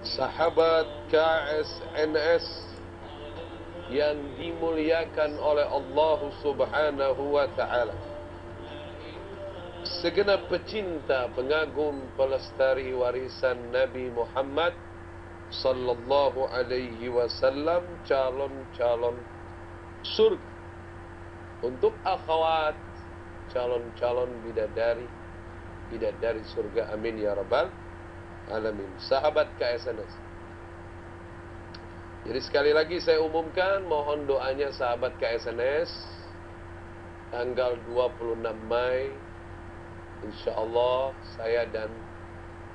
sahabat KSNS yang dimuliakan oleh Allah Subhanahu wa Ta'ala, segenap pecinta, pengagum, pelestari warisan Nabi Muhammad sallallahu alaihi wasallam, calon-calon surga, untuk akhwat, calon-calon bidadari surga, amin ya rabbal alamin. Sahabat KSNS, jadi sekali lagi saya umumkan, mohon doanya sahabat KSNS. Tanggal 26 Mei insyaallah saya dan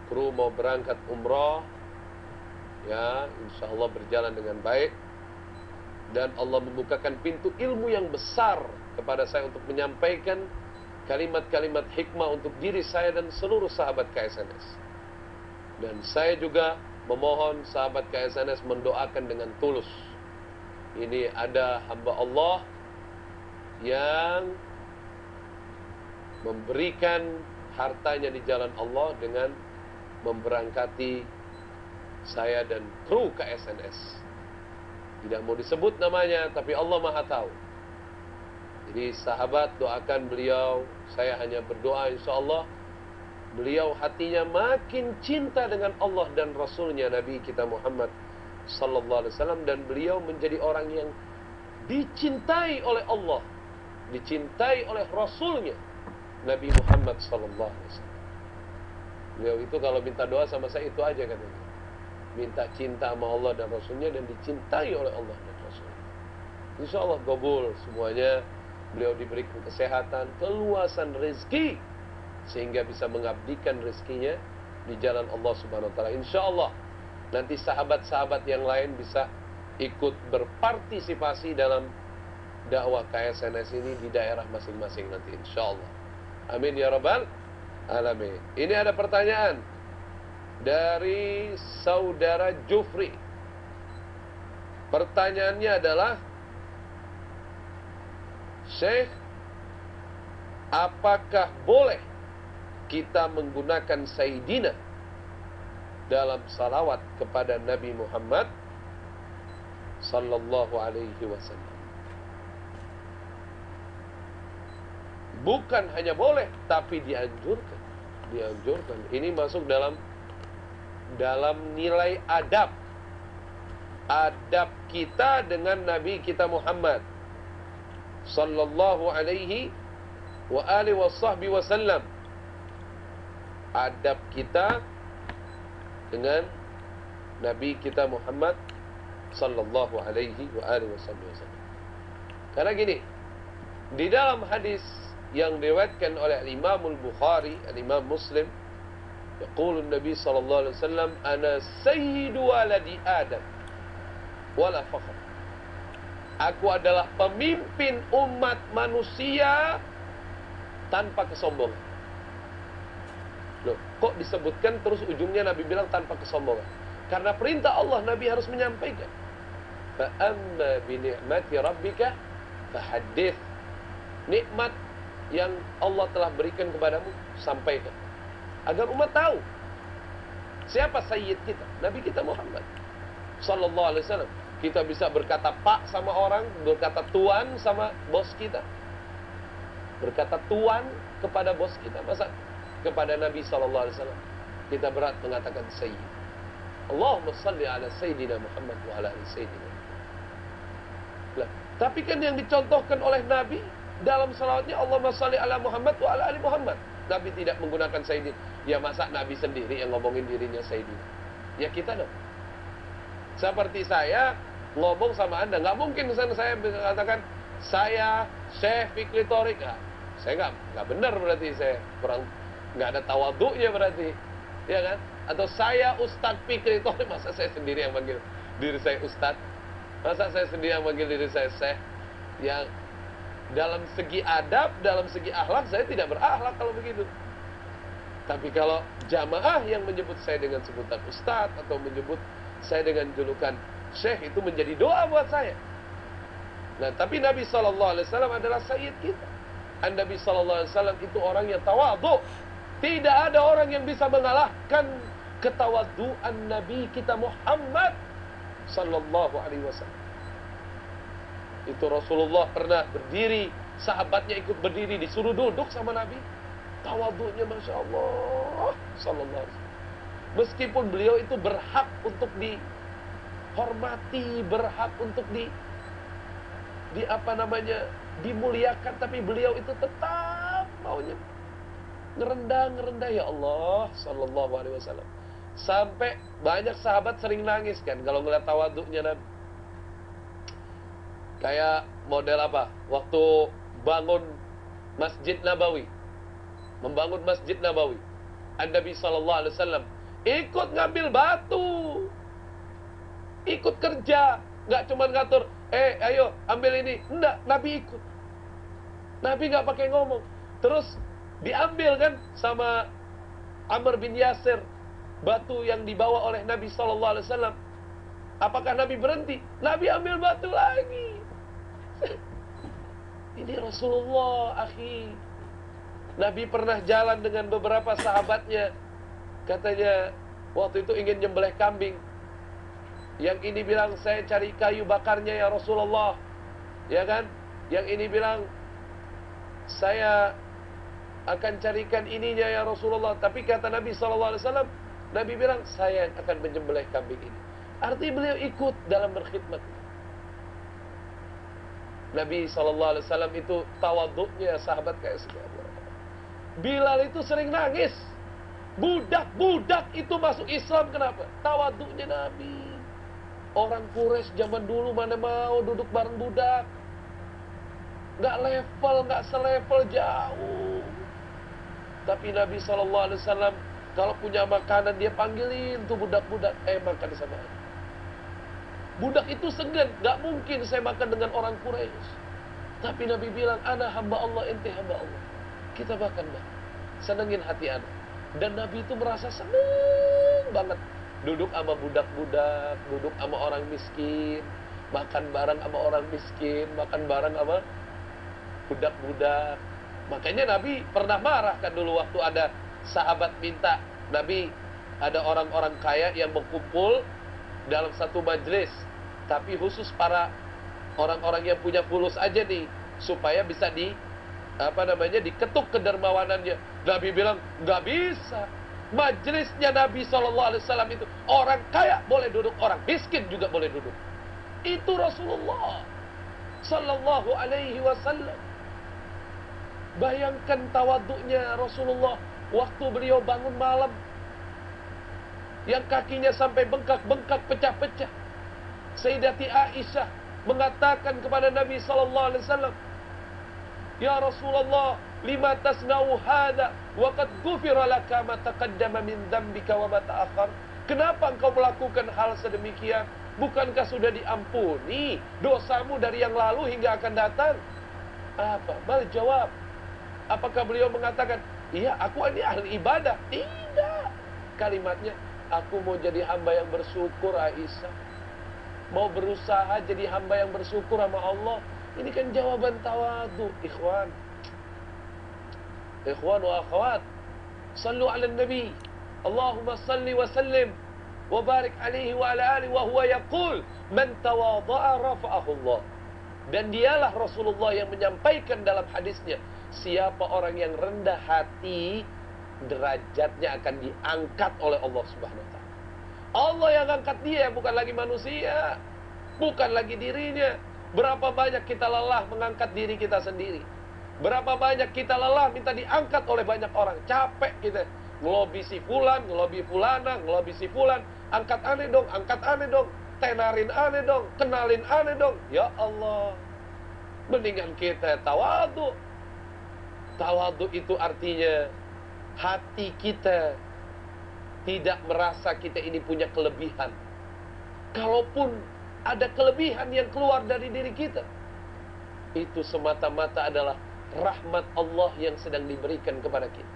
kru mau berangkat umrah, ya, insyaallah berjalan dengan baik, dan Allah membukakan pintu ilmu yang besar kepada saya untuk menyampaikan kalimat-kalimat hikmah untuk diri saya dan seluruh sahabat KSNS. Dan saya juga memohon sahabat KSNS mendoakan dengan tulus. Ini ada hamba Allah yang memberikan hartanya di jalan Allah dengan memberangkati saya dan kru KSNS. Tidak mau disebut namanya, tapi Allah Maha tahu. Jadi sahabat doakan beliau. Saya hanya berdoa insyaallah beliau hatinya makin cinta dengan Allah dan Rasulnya Nabi kita Muhammad sallallahu alaihi wasallam, dan beliau menjadi orang yang dicintai oleh Allah, dicintai oleh Rasulnya Nabi Muhammad sallallahu alaihi wasallam. Beliau itu kalau minta doa sama saya itu aja katanya, minta cinta sama Allah dan Rasulnya dan dicintai oleh Allah dan Rasulnya. InsyaAllah kabul semuanya. Beliau diberikan kesehatan, keluasan rezeki, sehingga bisa mengabdikan rezekinya di jalan Allah Subhanahu wa Ta'ala. InsyaAllah nanti sahabat-sahabat yang lain bisa ikut berpartisipasi dalam dakwah KSNS ini di daerah masing-masing nanti, insyaallah. Amin ya rabbal alamin. Ini ada pertanyaan dari saudara Jufri. Pertanyaannya adalah, Syekh, apakah boleh kita menggunakan Sayyidina dalam salawat kepada Nabi Muhammad sallallahu alaihi wasallam? Bukan hanya boleh, tapi dianjurkan. Dianjurkan. Ini masuk dalam nilai adab. Adab kita dengan Nabi kita Muhammad sallallahu alaihi wa alihi wasallam. Adab kita dengan Nabi kita Muhammad sallallahu alaihi wa alihi wasallam. Karena gini, di dalam hadis yang diriwayatkan oleh Imam Al-Bukhari, Imam Muslim, yaqulu Nabi sallallahu alaihi wasallam, ana sayyidu waladi Adam wala fakhr. Aku adalah pemimpin umat manusia tanpa kesombongan. Loh, kok disebutkan terus ujungnya Nabi bilang tanpa kesombongan? Karena perintah Allah, Nabi harus menyampaikan. Fa amma bi ni'mati rabbika fahaddits. Nikmat yang Allah telah berikan kepadamu, sampaikan. Agar umat tahu siapa sayyid kita, Nabi kita Muhammad sallallahu alaihi wasallam. Kita bisa berkata pak sama orang, berkata tuan sama bos kita. Berkata tuan kepada bos kita, masa kepada Nabi sallallahu alaihi wasallam kita berat mengatakan sayyid. Allahumma shalli ala sayyidina Muhammad wa ala ali sayyidina. Nah, tapi kan yang dicontohkan oleh Nabi dalam salawatnya, Allahumma shalli ala Muhammad wa ala ali Muhammad. Nabi tidak menggunakan sayyidin. Ya masa Nabi sendiri yang ngomongin dirinya sayyidin? Ya kita dong. Seperti saya ngomong sama Anda, nggak mungkin misalnya saya katakan saya Syekh Fikri Thorik. Nah, saya nggak benar, berarti saya kurang, nggak ada tawadhu'nya berarti, ya kan? Atau saya Ustadz Fikri Thorik, masa saya sendiri yang manggil diri saya Ustadz? Masa saya sendiri yang manggil diri saya Syekh? Yang dalam segi adab, dalam segi akhlak, saya tidak berakhlak kalau begitu. Tapi kalau jamaah yang menyebut saya dengan sebutan Ustadz atau menyebut saya dengan julukan Syekh, itu menjadi doa buat saya. Nah, tapi Nabi SAW adalah sayyid kita. Dan Nabi SAW itu orang yang tawadhu. Tidak ada orang yang bisa mengalahkan ketawaduan Nabi kita Muhammad sallallahu alaihi wasallam. Itu Rasulullah pernah berdiri, sahabatnya ikut berdiri, disuruh duduk sama Nabi. Tawadunya Masya Allah sallallahu alaihi wasallam. Meskipun beliau itu berhak untuk dihormati, berhak untuk dimuliakan, tapi beliau itu tetap maunya ngerendah ya Allah sallallahu alaihi wasallam. Sampai banyak sahabat sering nangis kan kalau ngeliat tawaduknya Nabi. Kayak model apa? Waktu bangun Masjid Nabawi, membangun Masjid Nabawi, Nabi sallallahu alaihi wasallam ikut ngambil batu, ikut kerja, nggak cuma ngatur, ayo ambil ini, enggak, Nabi ikut. Nabi nggak pakai ngomong, terus diambil kan sama Amr bin Yasir batu yang dibawa oleh Nabi sallallahu alaihi wasallam. Apakah Nabi berhenti? Nabi ambil batu lagi. Ini Rasulullah, akhi. Nabi pernah jalan dengan beberapa sahabatnya. Katanya waktu itu ingin nyembelih kambing. Yang ini bilang, saya cari kayu bakarnya ya Rasulullah, ya kan? Yang ini bilang, saya akan carikan ininya ya Rasulullah. Tapi kata Nabi SAW, Nabi bilang, saya akan menyembelih kambing ini. Artinya beliau ikut dalam berkhidmat. Nabi SAW itu tawaduknya sahabat kayak sekian. Bilal itu sering nangis. Budak-budak itu masuk Islam, kenapa? Tawaduknya Nabi. Orang Quraisy zaman dulu mana mau duduk bareng budak. Nggak level, nggak selevel, jauh. Tapi Nabi SAW kalau punya makanan dia panggilin tuh budak-budak, makan sama aku. Budak itu segan, nggak mungkin saya makan dengan orang Quraisy. Tapi Nabi bilang, ana hamba Allah, ente hamba Allah. Kita makan, senengin hati anak. Dan Nabi itu merasa seneng banget duduk sama budak-budak, duduk sama orang miskin, makan bareng sama orang miskin, makan bareng sama budak-budak. Makanya Nabi pernah marah kan dulu waktu ada sahabat minta Nabi, ada orang-orang kaya yang berkumpul dalam satu majelis, tapi khusus para orang-orang yang punya fulus aja nih, supaya bisa diketuk kedermawanannya. Nabi bilang, nggak bisa. Majelisnya Nabi SAW itu orang kaya boleh duduk, orang miskin juga boleh duduk. Itu Rasulullah Sallallahu Alaihi Wasallam. Bayangkan tawaduknya Rasulullah waktu beliau bangun malam, yang kakinya sampai bengkak-bengkak, pecah-pecah. Sayyidati Aisyah mengatakan kepada Nabi SAW, ya Rasulullah, lima tasna'u hadha wa qad ghufira laka ma taqaddama min dzambika wa ma ta'akhkhar. Kenapa engkau melakukan hal sedemikian? Bukankah sudah diampuni dosamu dari yang lalu hingga akan datang? Apa? Mal jawab. Apakah beliau mengatakan, iya aku ini ahli ibadah? Tidak. Kalimatnya, aku mau jadi hamba yang bersyukur, Aisyah. Mau berusaha jadi hamba yang bersyukur sama Allah. Ini kan jawaban tawadu, ikhwan. Ikhwan wa akhwat, sallu ala nabi. Allahumma salli wa sallim wa barik alaihi wa ala alihi wa huwa yaqul man tawadha'a rafa'ahu Allah. Dan dialah Rasulullah yang menyampaikan dalam hadisnya, siapa orang yang rendah hati, derajatnya akan diangkat oleh Allah Subhanahu wa taala. Allah yang angkat dia, bukan lagi manusia, bukan lagi dirinya. Berapa banyak kita lelah mengangkat diri kita sendiri. Berapa banyak kita lelah minta diangkat oleh banyak orang. Capek kita ngelobi si fulan, ngelobi fulana, ngelobi si fulan. Angkat aneh dong, angkat aneh dong, tenarin aneh dong, kenalin aneh dong. Ya Allah, mendingan kita tawadu. Tawadu itu artinya hati kita tidak merasa kita ini punya kelebihan. Kalaupun ada kelebihan yang keluar dari diri kita, itu semata-mata adalah rahmat Allah yang sedang diberikan kepada kita.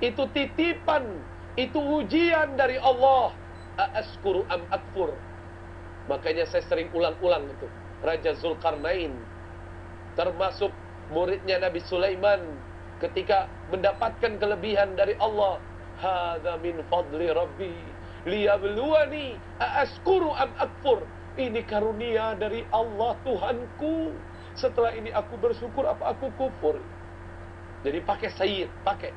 Itu titipan, itu ujian dari Allah. Aaskuru am akfur. Makanya saya sering ulang-ulang itu. Raja Zulkarnain, termasuk muridnya Nabi Sulaiman, ketika mendapatkan kelebihan dari Allah, hadza min fadli rabbi liyabluwani aashkuru am akfur. Ini karunia dari Allah Tuhanku. Setelah ini aku bersyukur apa aku kufur. Jadi pakai sayyid, pakai.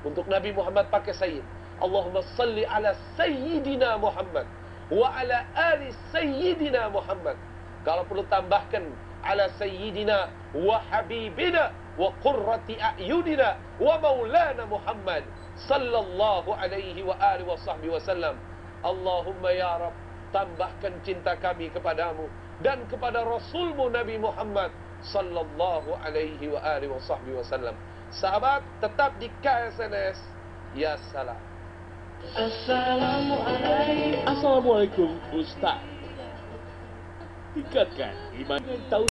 Untuk Nabi Muhammad pakai sayyid. Allahumma salli ala sayyidina Muhammad wa ala ali sayyidina Muhammad. Kalau perlu tambahkan ala sayyidina wa habibina wa qurrati a'yunina wa maulana Muhammad sallallahu alaihi wa alihi wa sahbihi wasallam. Allahumma ya Rabb, tambahkan cinta kami kepadamu dan kepada Rasulmu Nabi Muhammad sallallahu alaihi wa alihi wa sahbihi wasallam. Sahabat, tetap di KSNS. Ya salam. Assalamualaikum Ustaz. Tingkatkan iman dan tahu